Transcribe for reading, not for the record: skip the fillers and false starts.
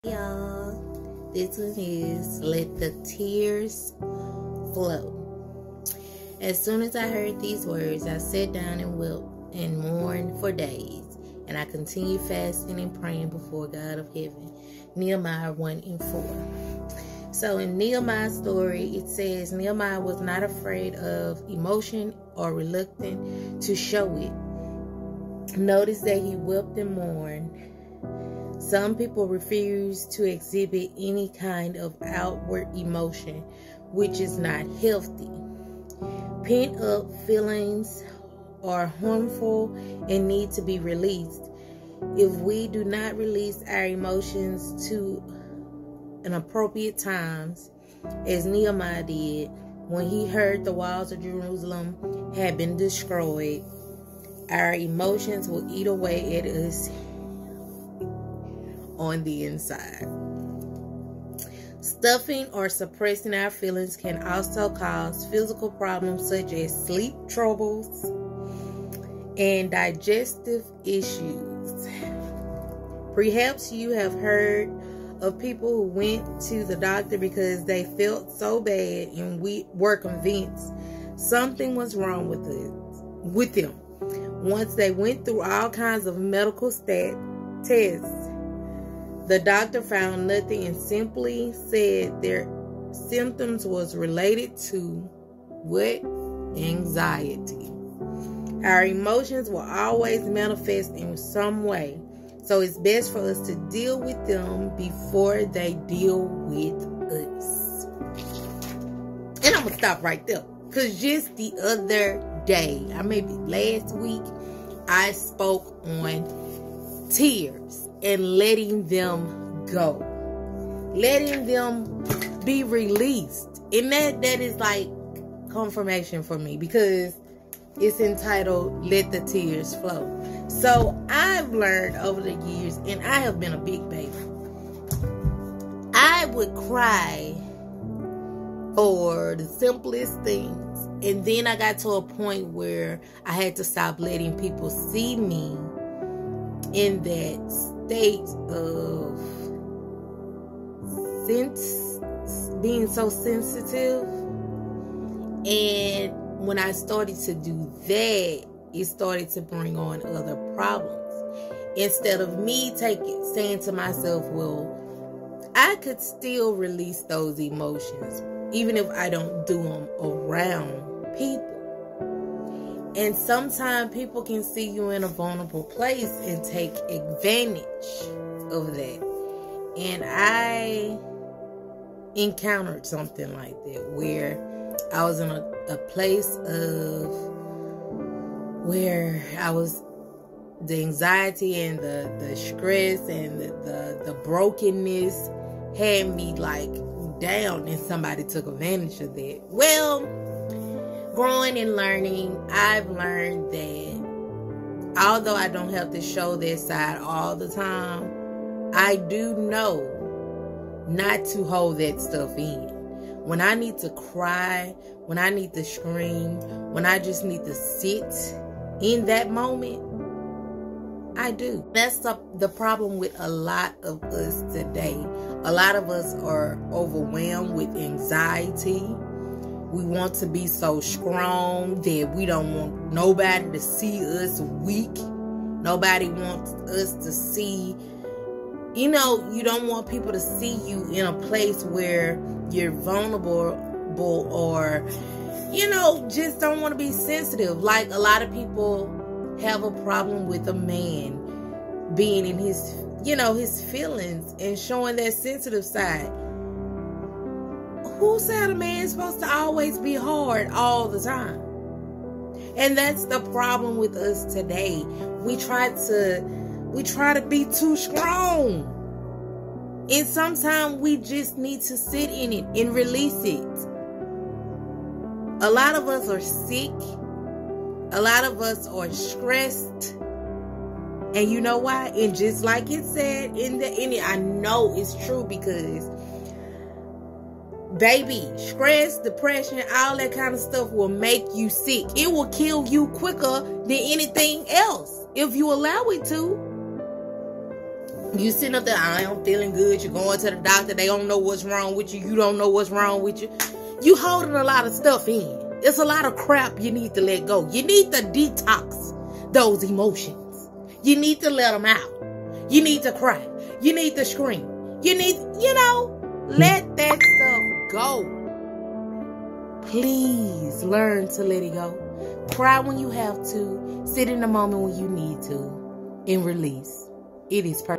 Y'all, this one is Let the Tears Flow. As soon as I heard these words, I sat down and wept and mourned for days, and I continued fasting and praying before God of heaven. Nehemiah 1:4. So in Nehemiah's story, it says Nehemiah was not afraid of emotion or reluctant to show it. Notice that he wept and mourned. Some people refuse to exhibit any kind of outward emotion, which is not healthy. Pent-up feelings are harmful and need to be released. If we do not release our emotions to an appropriate times, as Nehemiah did when he heard the walls of Jerusalem had been destroyed, our emotions will eat away at us on the inside. Stuffing or suppressing our feelings can also cause physical problems such as sleep troubles and digestive issues. Perhaps you have heard of people who went to the doctor because they felt so bad and we were convinced something was wrong with them. Once they went through all kinds of medical tests, the doctor found nothing and simply said their symptoms was related to what? Anxiety. Our emotions will always manifest in some way, so it's best for us to deal with them before they deal with us. And I'm going to stop right there, because just the other day, maybe last week, I spoke on tears and letting them go, letting them be released. And that is like confirmation for me, because it's entitled Let the Tears Flow. So I've learned over the years, and I have been a big baby, I would cry for the simplest things. And then I got to a point where I had to stop letting people see me in that state of being so sensitive. And when I started to do that, it started to bring on other problems. Instead of me saying to myself, well, I could still release those emotions even if I don't do them around people. And sometimes people can see you in a vulnerable place and take advantage of that. And I encountered something like that, where I was in a place of where I was, the anxiety and the stress and the brokenness had me like down, and somebody took advantage of that. Well, growing and learning, I've learned that although I don't have to show that side all the time, I do know not to hold that stuff in. When I need to cry, when I need to scream, when I just need to sit in that moment, I do. That's the problem with a lot of us today. A lot of us are overwhelmed with anxiety. We want to be so strong that we don't want nobody to see us weak. Nobody wants us to see, you don't want people to see you in a place where you're vulnerable or, just don't want to be sensitive. Like a lot of people have a problem with a man being in his feelings and showing that sensitive side. Who said a man is supposed to always be hard all the time? And that's the problem with us today. We try to be too strong. And sometimes we just need to sit in it and release it. A lot of us are sick. A lot of us are stressed. And you know why? And just like it said in the ending, I know it's true, because baby, stress, depression, all that kind of stuff will make you sick. It will kill you quicker than anything else if you allow it to. You sitting up there, I am feeling good. You're going to the doctor. They don't know what's wrong with you. You don't know what's wrong with you. You holding a lot of stuff in. It's a lot of crap you need to let go. You need to detox those emotions. You need to let them out. You need to cry. You need to scream. You need, let that stuff go. Please learn to let it go. Cry when you have to. Sit in the moment when you need to. And release. It is perfect.